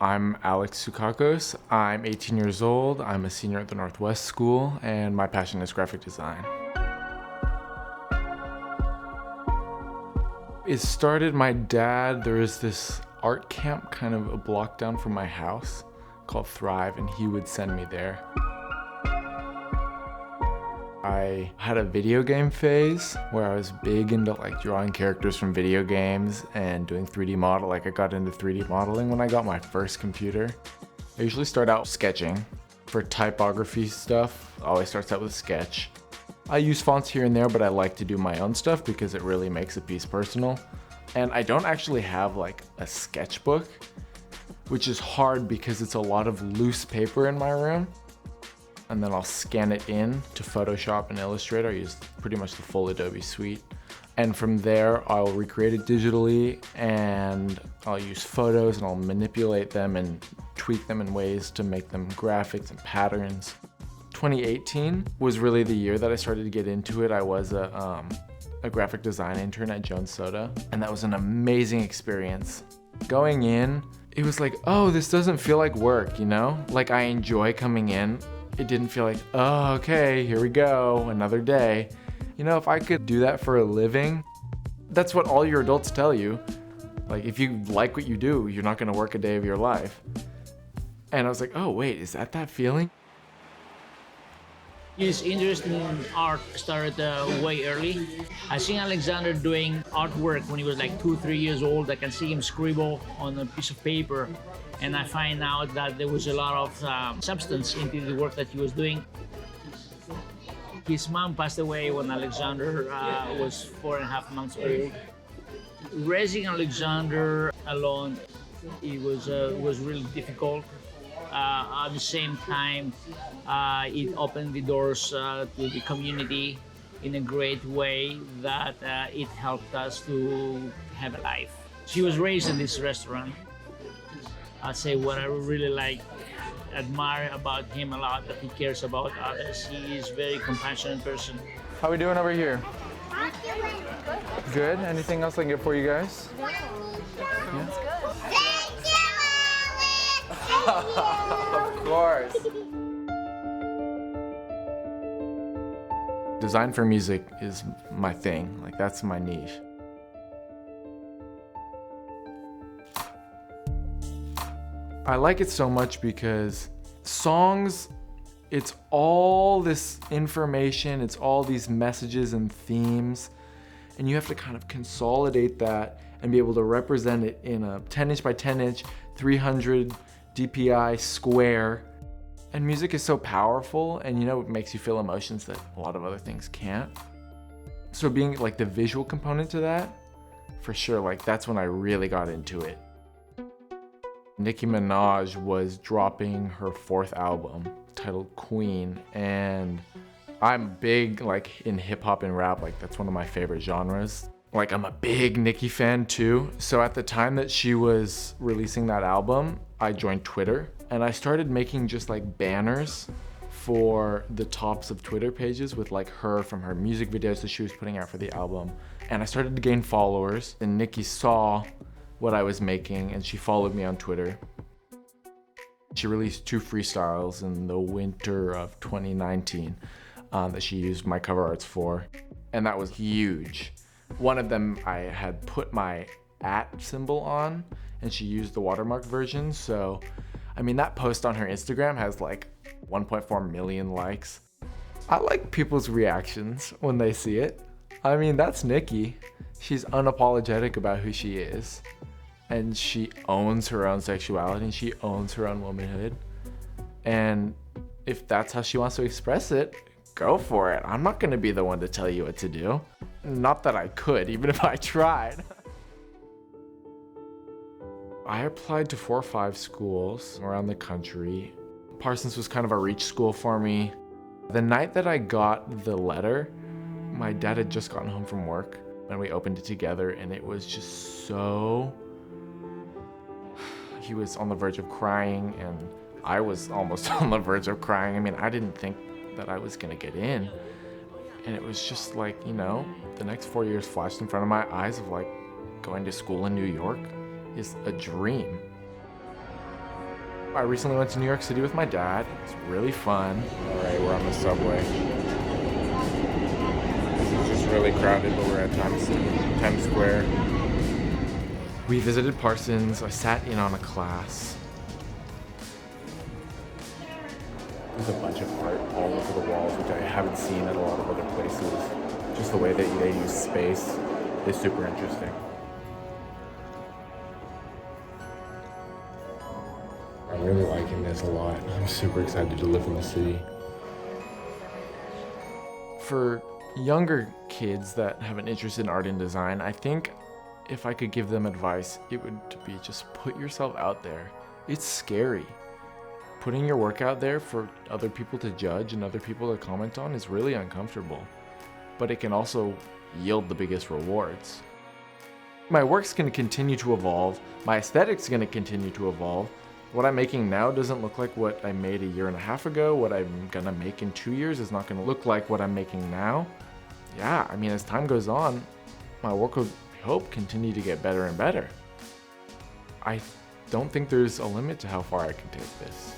I'm Alex Sukakos. I'm 18 years old. I'm a senior at the Northwest School, and my passion is graphic design. It started, my dad, there is this art camp kind of a block down from my house called Thrive, and he would send me there. I had a video game phase where I was big into like drawing characters from video games and doing 3D model. Like I got into 3D modeling when I got my first computer. I usually start out sketching. For typography stuff, always starts out with Sketch. I use fonts here and there, but I like to do my own stuff because it really makes a piece personal. And I don't actually have like a sketchbook, which is hard because it's a lot of loose paper in my room. And then I'll scan it in to Photoshop and Illustrator. I use pretty much the full Adobe suite. And from there, I'll recreate it digitally and I'll use photos and I'll manipulate them and tweak them in ways to make them graphics and patterns. 2018 was really the year that I started to get into it. I was a graphic design intern at Jones Soda, and that was an amazing experience. Going in, it was like, oh, this doesn't feel like work, you know? Like I enjoy coming in. It didn't feel like, oh, okay, here we go, another day. You know, if I could do that for a living, that's what all your adults tell you. Like, if you like what you do, you're not gonna work a day of your life. And I was like, oh, wait, is that feeling? His interest in art started way early. I seen Alexander doing artwork when he was like 2-3 years old. I can see him scribble on a piece of paper. And I find out that there was a lot of substance into the work that he was doing. His mom passed away when Alexander was 4.5 months old. Raising Alexander alone, it was really difficult. At the same time, it opened the doors to the community in a great way that it helped us to have a life. She was raised in this restaurant. I'd say what I really admire about him a lot, that he cares about others. He is a very compassionate person. How we doing over here? Good. Anything else I can get for you guys? Yeah? Of course. Design for music is my thing. Like that's my niche. I like it so much because songs, it's all this information, it's all these messages and themes, and you have to kind of consolidate that and be able to represent it in a 10-inch by 10-inch, 300 DPI square. And music is so powerful, and you know, it makes you feel emotions that a lot of other things can't. So being like the visual component to that, for sure, like that's when I really got into it. Nicki Minaj was dropping her 4th album titled Queen, and I'm big like in hip hop and rap, like that's one of my favorite genres. Like I'm a big Nicki fan too. So at the time that she was releasing that album, I joined Twitter and I started making just like banners for the tops of Twitter pages with like her from her music videos that she was putting out for the album. And I started to gain followers, and Nicki saw what I was making and she followed me on Twitter. She released 2 freestyles in the winter of 2019 that she used my cover arts for, and that was huge. One of them I had put my @ symbol on, and she used the watermark version. So, I mean, that post on her Instagram has like 1.4 million likes. I like people's reactions when they see it. I mean, that's Nicki. She's unapologetic about who she is. And she owns her own sexuality and she owns her own womanhood. And if that's how she wants to express it, go for it. I'm not gonna be the one to tell you what to do. Not that I could, even if I tried. I applied to 4 or 5 schools around the country. Parsons was kind of a reach school for me. The night that I got the letter, my dad had just gotten home from work and we opened it together, and it was just so... He was on the verge of crying and I was almost on the verge of crying. I mean, I didn't think that I was gonna get in. And it was just like, you know, the next 4 years flashed in front of my eyes of like going to school in New York is a dream. I recently went to New York City with my dad. It was really fun. All right, we're on the subway. It's just really crowded, but we're at Times Square. We visited Parsons. I sat in on a class. There's a bunch of art all over the walls, which I haven't seen at a lot of other places. Just the way that they use space is super interesting. I'm really liking this a lot. I'm super excited to live in the city. For younger kids that have an interest in art and design, I think if I could give them advice, it would be just put yourself out there. It's scary. Putting your work out there for other people to judge and other people to comment on is really uncomfortable, but it can also yield the biggest rewards. My work's going to continue to evolve. My aesthetic's going to continue to evolve. What I'm making now doesn't look like what I made a year and a half ago. What I'm gonna make in 2 years is not gonna look like what I'm making now. Yeah, I mean, as time goes on, my work will, I hope, continue to get better and better. I don't think there's a limit to how far I can take this.